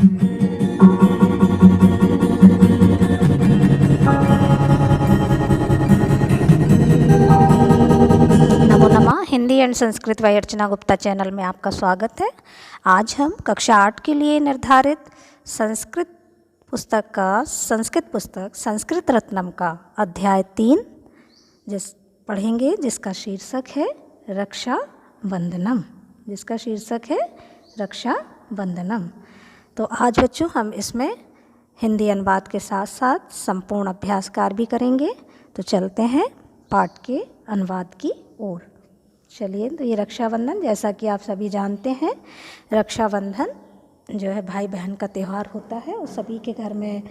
नमो नमः। Hindi and Sanskrit by Archana Gupta channel में आपका स्वागत है। आज हम कक्षा 8 के लिए निर्धारित संस्कृत पुस्तक संस्कृत रत्नम का अध्याय 3 पढ़ेंगे, जिसका शीर्षक है रक्षा बंधनम। तो आज बच्चों हम इसमें हिंदी अनुवाद के साथ साथ संपूर्ण अभ्यास कार्य भी करेंगे। तो चलते हैं पाठ के अनुवाद की ओर। चलिए, तो ये रक्षाबंधन, जैसा कि आप सभी जानते हैं, रक्षाबंधन जो है भाई बहन का त्यौहार होता है और सभी के घर में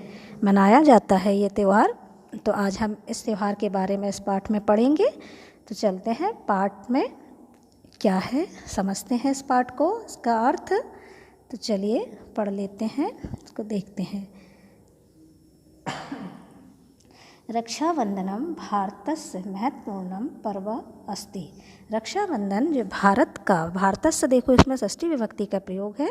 मनाया जाता है ये त्यौहार। तो आज हम इस त्यौहार के बारे में इस पाठ में पढ़ेंगे। तो चलते हैं पाठ में क्या है, समझते हैं इस पाठ को, इसका अर्थ। तो चलिए पढ़ लेते हैं, इसको देखते हैं। रक्षाबंधनम भारतस्य महत्वपूर्णम पर्व अस्ति। रक्षाबंधन जो भारतस्य, देखो इसमें षष्ठी विभक्ति का प्रयोग है।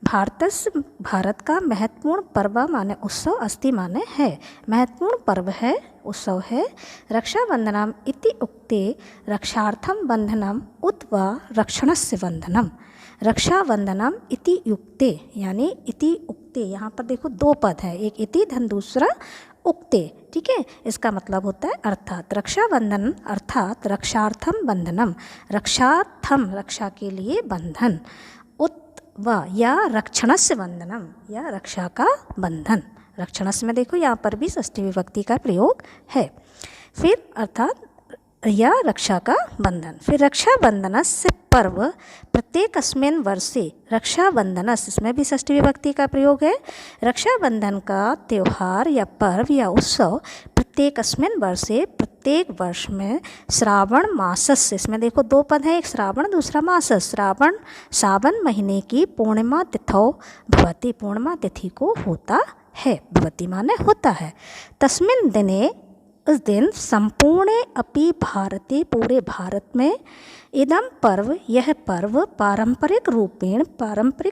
भारतस्य भारत का महत्वपूर्ण पर्व माने उत्सव, अस्ति माने है, महत्वपूर्ण पर्व है, उत्सव है। रक्षाबंधनम इति उक्ते रक्षार्थम बंधनम उत वा रक्षणस्य बंधनम। रक्षाबंधनम इति युक्ते, यानी इति उक्ते, यहाँ पर देखो दो पद है, एक इति धन दूसरा उक्ते, ठीक है। इसका मतलब होता है अर्थात। रक्षाबंधन अर्थात रक्षार्थम बंधनम, रक्षार्थम रक्षा के लिए बंधन, उत व या रक्षणस्य बंधनम या रक्षा का बंधन। रक्षणस्य में देखो यहाँ पर भी षष्ठी विभक्ति का प्रयोग है। फिर अर्थात या रक्षा का बंधन। फिर रक्षाबंधनस्य पर्व प्रत्येकस्मिन् वर्षे, रक्षाबंधनस्य, इसमें भी षष्ठी विभक्ति का प्रयोग है। रक्षाबंधन का त्यौहार या पर्व या उत्सव प्रत्येकस्मिन् वर्षे, प्रत्येक वर्ष में, श्रावण मासस्य, इसमें देखो दो पद है, एक श्रावण दूसरा मास, सावन महीने की पूर्णिमा तिथौ भवति, पूर्णिमा तिथि को होता है, भवति माने होता है। तस्मिन् दिने, उस दिन, संपूर्णे अपि भारते, पूरे भारत में, इदम पर्व, यह पर्व, पारंपरिक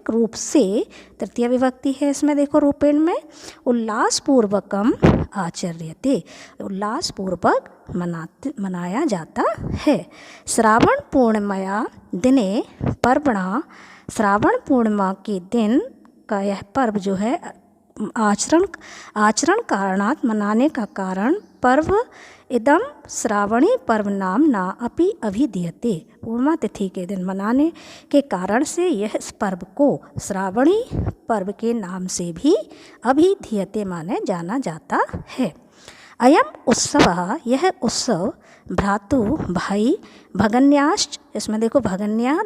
रूप से, तृतीय विभक्ति है इसमें देखो रूपेण में, उल्लासपूर्वकम आचर्यते, उल्लासपूर्वक मनाया जाता है। श्रावण पूर्णिमा दिने पर्वणा, श्रावण पूर्णिमा के दिन का यह पर्व जो है आचरण कारणात्, मनाने का कारण, पर्व इदम श्रावणी पर्व नाम ना अपि अभिधीयते, पूर्णिमा तिथि के दिन मनाने के कारण से यह इस पर्व को श्रावणी पर्व के नाम से भी अभिधीयते माने जाना जाता है। अयम उत्सव, यह उत्सव, भ्रातु भाई, भगन्याश्च, इसमें देखो भगन्या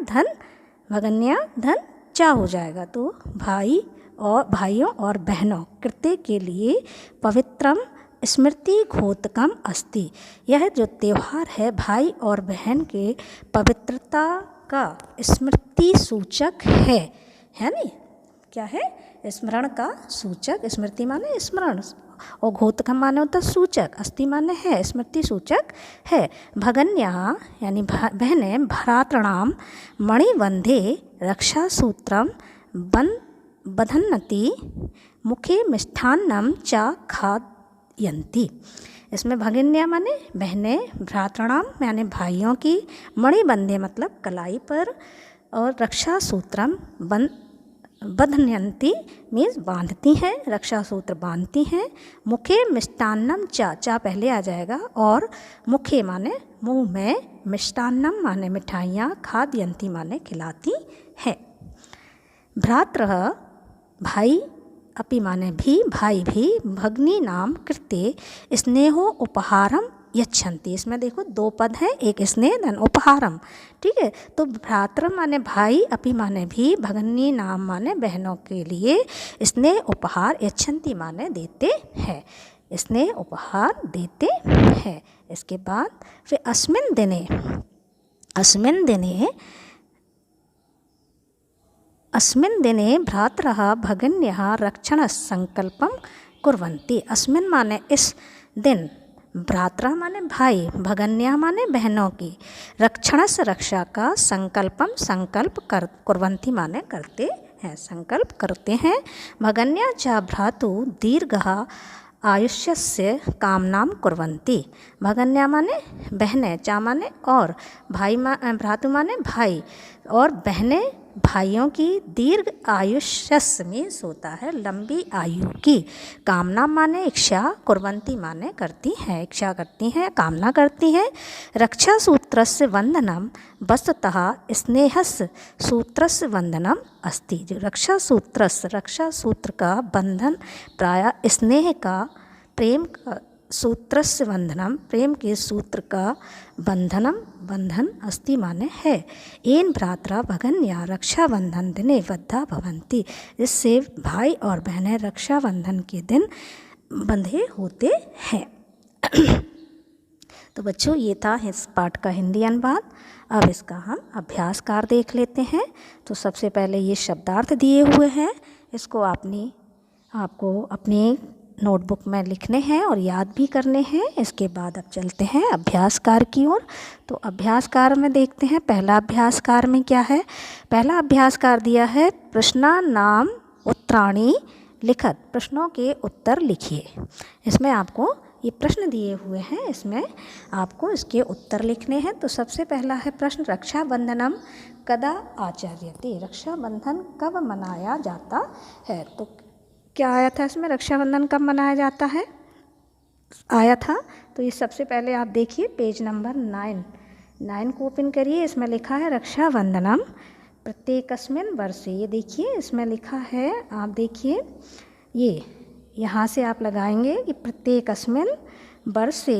धन चा हो जाएगा, तो भाई और भाइयों और बहनों, कृत्य के लिए, पवित्रम स्मृति घोतकम अस्ति, यह जो त्यौहार है भाई और बहन के पवित्रता का स्मृति सूचक है नी, क्या है, स्मरण का सूचक, स्मृति माने स्मरण और घोतकम माने होता सूचक, अस्ति माने है, स्मृति सूचक है। भगन्या यानी बहनें, भ्रातॄणाम मणिबंधे रक्षा सूत्रम बधन्नति, मुखे मिष्ठान्नम च खादयन्ति। इसमें भगिन्या माने बहनें, भ्रातृणाम यानी भाइयों की, मणिबंधे मतलब कलाई पर, और रक्षा सूत्रम बधन्यन्ति मीन्स बांधती हैं, रक्षा सूत्र बांधती हैं। मुखे मिष्टान्नम चा पहले आ जाएगा, और मुखे माने मुंह में, मिष्टान्नम माने मिठाइयाँ, खादयन्ति माने खिलाती है। भ्रातृ भाई, अपि माने भी, भाई भी, भगनी नाम कृते स्नेहो उपहारम यच्छन्ति, इसमें देखो दो पद हैं, एक स्नेह धन उपहारम, ठीक है। तो भ्रातृ माने भाई, अपि माने भी, भगनी नाम माने बहनों के लिए, स्नेह उपहार, यच्छन्ति माने देते हैं, स्नेह उपहार देते हैं। इसके बाद फिर अस्मिन् दिने भ्रातरः भगिन्यः रक्षणसंकल्पं कुर्वन्ति। अस्मिन् माने इस दिन, भ्रातरः माने भाई, भगिन्यः माने बहनों की, रक्षणस रक्षा का, संकल्प कुर्वन्ति माने करते हैं, संकल्प करते हैं। भगन्या च भ्रातु दीर्घः आयुष्यस्य कामनाम कुर्वन्ति। भगन्या माने बहनें, चा माने और, भाई भ्रातु माने भाई, और बहनें भाइयों की दीर्घ आयुष्यस्य मीन्स होता है लंबी आयु की, कामना माने इच्छा, कुर्वन्ति माने करती हैं, इच्छा करती हैं, कामना करती हैं। रक्षा सूत्रस्य वंदनम वस्तुतः स्नेहस्य सूत्रस्य वंदनम अस्ति। जो रक्षा सूत्र का बंधन प्रायः स्नेह का, प्रेम का सूत्रस्य बंधनम, प्रेम के सूत्र का बंधन अस्ति माने है। एन भ्रात्रा भगन्या रक्षाबंधन दिने बद्धा भवन्ति। इससे भाई और बहनें रक्षाबंधन के दिन बंधे होते हैं। तो बच्चों, ये था इस पाठ का हिंदी अनुवाद। अब इसका हम अभ्यासकार देख लेते हैं। तो सबसे पहले ये शब्दार्थ दिए हुए हैं, इसको आपको अपनी नोटबुक में लिखने हैं और याद भी करने हैं। इसके बाद अब चलते हैं अभ्यासकार की ओर। तो अभ्यासकार में देखते हैं, पहला अभ्यासकार में क्या है। पहला अभ्यासकार दिया है प्रश्नानाम उत्तराणि लिखत, प्रश्नों के उत्तर लिखिए। इसमें आपको ये प्रश्न दिए हुए हैं, इसमें आपको इसके उत्तर लिखने हैं। तो सबसे पहला है प्रश्न, रक्षाबंधनम कदा आचर्यते। रक्षाबंधन कब मनाया जाता है। तो क्या आया था इसमें, रक्षाबंधन कब मनाया जाता है आया था। तो ये सबसे पहले आप देखिए पेज नंबर 9 को ओपन करिए। इसमें लिखा है रक्षाबंधनम प्रत्येकस्मिन् वर्षे। ये देखिए इसमें लिखा है, आप देखिए ये यहाँ से आप लगाएंगे कि प्रत्येकस्मिन् वर्षे,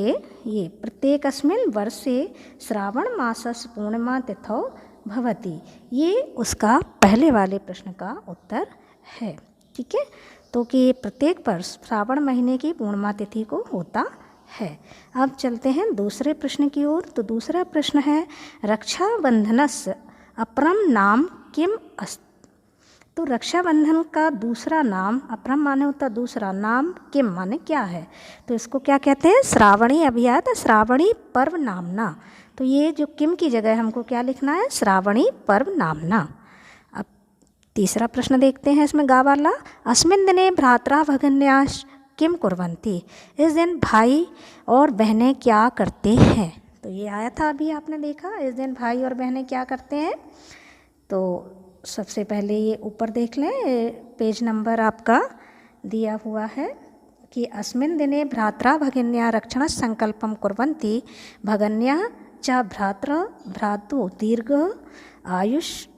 ये प्रत्येकस्मिन् वर्षे श्रावण मासस्य पूर्णिमा तिथौ भवति। ये उसका पहले वाले प्रश्न का उत्तर है। ठीक है, तो कि प्रत्येक वर्ष श्रावण महीने की पूर्णिमा तिथि को होता है। अब चलते हैं दूसरे प्रश्न की ओर। तो दूसरा प्रश्न है रक्षाबंधनस्य अपरम नाम किम अस्ति। तो रक्षाबंधन का दूसरा नाम, अपरम माने होता दूसरा, नाम किम माने क्या है। तो इसको क्या कहते हैं, श्रावणी अभियात श्रावणी पर्व नामना। तो ये जो किम की जगह हमको क्या लिखना है, श्रावणी पर्व नामना। अब तीसरा प्रश्न देखते हैं इसमें गा वाला, अस्मिन् दिने भ्रात्रा भगिन्याश्च किम कुर्वन्ति। इस दिन भाई और बहनें क्या करते हैं। तो ये आया था अभी आपने देखा, इस दिन भाई और बहनें क्या करते हैं। तो सबसे पहले ये ऊपर देख लें, पेज नंबर आपका दिया हुआ है कि अस्मिन् दिने भ्रात्रा भगिन्या रक्षण संकल्पम कुर्वन्ति। भगिन्या च भ्रातु दीर्घ आयुष्य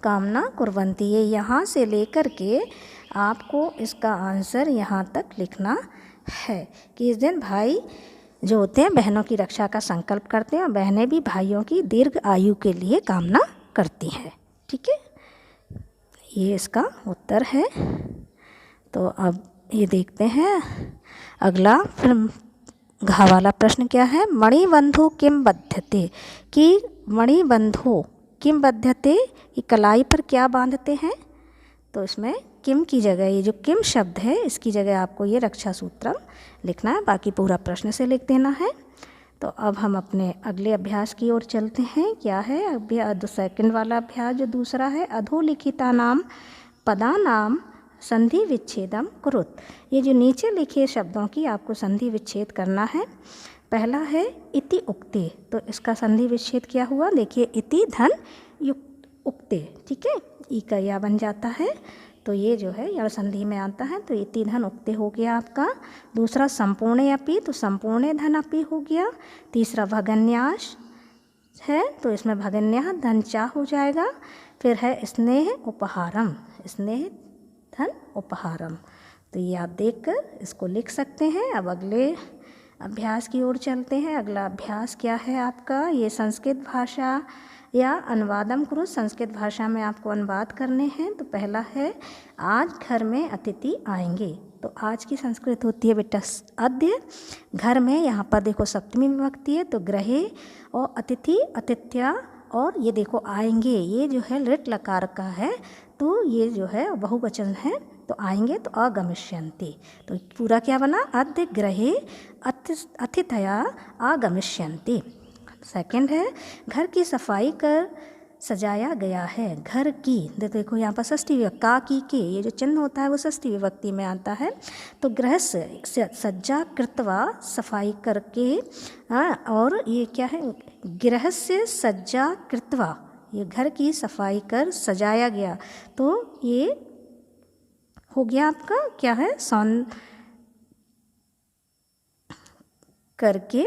कामना कुर्वन्ति। ये यहाँ से लेकर के आपको इसका आंसर यहाँ तक लिखना है कि इस दिन भाई जो होते हैं बहनों की रक्षा का संकल्प करते हैं और बहनें भी भाइयों की दीर्घ आयु के लिए कामना करती हैं। ठीक है, ये इसका उत्तर है। तो अब ये देखते हैं अगला, फिर घा वाला प्रश्न क्या है, मणिबंधु किम बध्यते। कि मणिबंधु किम बध्यते, कि कलाई पर क्या बांधते हैं। तो इसमें किम की जगह, ये जो किम शब्द है इसकी जगह आपको ये रक्षा सूत्रम लिखना है, बाकी पूरा प्रश्न से लिख देना है। तो अब हम अपने अगले अभ्यास की ओर चलते हैं। क्या है अभ्यास, सेकंड वाला अभ्यास जो दूसरा है, अधोलिखिता नाम पदानाम संधि विच्छेदम कुरुत। ये जो नीचे लिखे शब्दों की आपको संधि विच्छेद करना है। पहला है इति उक्ते, तो इसका संधि विच्छेद क्या हुआ, देखिए इति धन युक्त उक्ते। ठीक है, ई का या बन जाता है, तो ये जो है यह संधि में आता है, तो इति धन उक्ते हो गया आपका। दूसरा संपूर्ण अपि, तो संपूर्ण धन अपि हो गया। तीसरा भगन्यास है, तो इसमें भगन्या धन चा हो जाएगा। फिर है स्नेह उपहारम, स्नेह धन उपहारम। तो ये आप देखकर इसको लिख सकते हैं। अब अगले अभ्यास की ओर चलते हैं। अगला अभ्यास क्या है आपका, ये संस्कृत भाषा या अनुवादम करो, संस्कृत भाषा में आपको अनुवाद करने हैं। तो पहला है आज घर में अतिथि आएंगे। तो आज की संस्कृत होती है बेटा अद्य। घर में यहाँ पर देखो सप्तमी विभक्ति है, तो ग्रहे, और अतिथि अतिथ्या, और ये देखो आएंगे, ये जो है लिट लकार का है, तो ये जो है बहुवचन है, तो आएंगे तो आगमिष्यन्ति। तो पूरा क्या बना, अद्य ग्रहे अतिथया आगमिष्यन्ति। सेकंड है घर की सफाई कर सजाया गया है। घर की, देखो यहाँ पर षष्ठी विभक्ति, का की के, ये जो चिन्ह होता है वो षष्ठी विभक्ति में आता है। तो गृहस्य सज्जा कृत्वा, सफाई करके, और ये क्या है, गृहस्य सज्जा कृत्वा, ये घर की सफाई कर सजाया गया। तो ये हो गया आपका क्या है, करके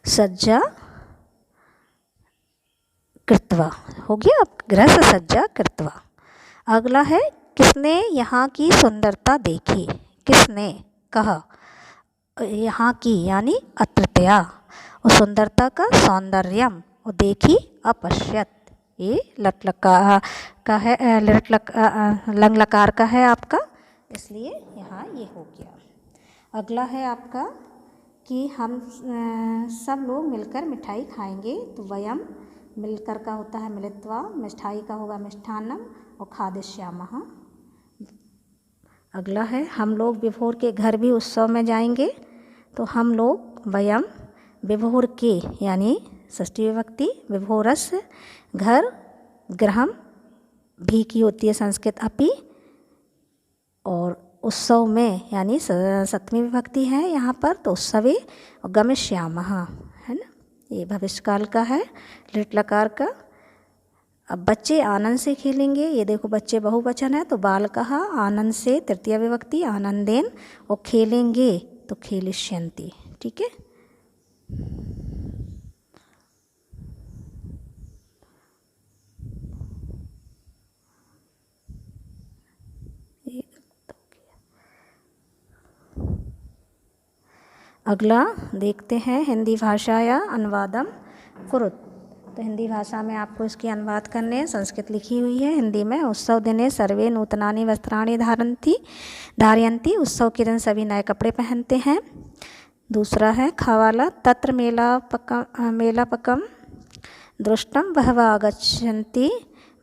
सज्जा कृत्वा, हो गया आप गृह से सज्जा कृत्वा। अगला है, किसने यहाँ की सुंदरता देखी, किसने कहा, यहाँ की यानी अत्रतया, और सुंदरता का सौंदर्यम, और देखी अपश्यत, ये लटलकार का है, लंग लकार का है आपका, इसलिए यहाँ ये हो गया। अगला है आपका कि हम सब लोग मिलकर मिठाई खाएंगे, तो वयम मिलकर का होता है मिलित्वा, मिठाई का होगा मिष्ठान्नम, और खादिष्यामः। अगला है, हम लोग विभोर के घर भी उत्सव में जाएंगे, तो हम लोग वयम विभोर के यानी षष्ठी विभक्ति, विभोरस्य घर, गृहम भी की होती है संस्कृत अपि, और उत्सव में यानी सप्तमी विभक्ति है यहाँ पर, तो उत्सवे, और गमिष्यामः है ना, ये भविष्यकाल का है, लिट लकार का। अब बच्चे आनंद से खेलेंगे, ये देखो बच्चे बहुवचन है, तो बाल कहा, आनंद से तृतीय विभक्ति आनंदेन, और खेलेंगे तो खेलिष्यन्ति, ठीक है। अगला देखते हैं, हिंदी भाषाया अनुवादम कुरुत, तो हिंदी भाषा में आपको इसके अनुवाद करने हैं। संस्कृत लिखी हुई है, हिंदी में। उत्सव दिने सर्वे नूतनानि वस्त्राणि धारयन्ति, उत्सव के दिन सभी नए कपड़े पहनते हैं। दूसरा है खावाला, तत्र मेलापकम दृष्टम बहवा आगच्छन्ति,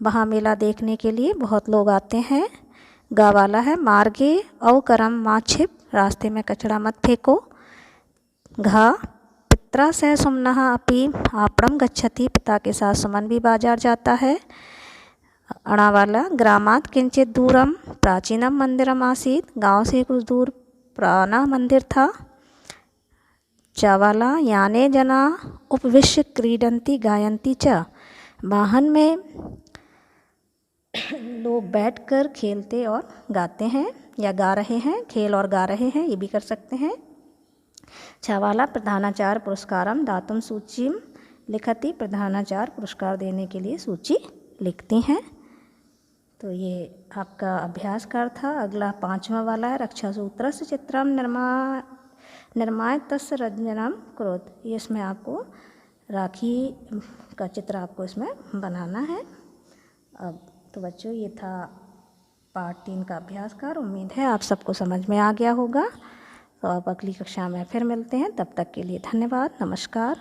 वहाँ मेला देखने के लिए बहुत लोग आते हैं। गावाला है, मार्गे अवकरम मा छिप, रास्ते में कचरा मत फेंको। घा, पित्रा सह सुमनः अपि आपणम गच्छति, पिता के साथ सुमन भी बाजार जाता है। अणा वाला, ग्रामात् किंचित दूरम प्राचीनम मंदिरम आसीत, गांव से कुछ दूर पुराना मंदिर था। चा वाला, याने जना उपविश्य क्रीडन्ति गायन्ति च, वाहन में लोग बैठकर खेलते और गाते हैं, या गा रहे हैं, खेल और गा रहे हैं, ये भी कर सकते हैं। छावाला, प्रधानाचार्य पुरस्कारम दातुम सूचीम लिखती, प्रधानाचार्य पुरस्कार देने के लिए सूची लिखती हैं। तो ये आपका अभ्यास कार्य था। अगला 5वां वाला है, रक्षा सूत्र से चित्रम निर्माय तस्य रंजनम क्रोध, ये इसमें आपको राखी का चित्र आपको इसमें बनाना है। अब तो बच्चों ये था पार्ट 3 का अभ्यास कार्य। उम्मीद है आप सबको समझ में आ गया होगा। तो अब अगली कक्षा में फिर मिलते हैं, तब तक के लिए धन्यवाद, नमस्कार।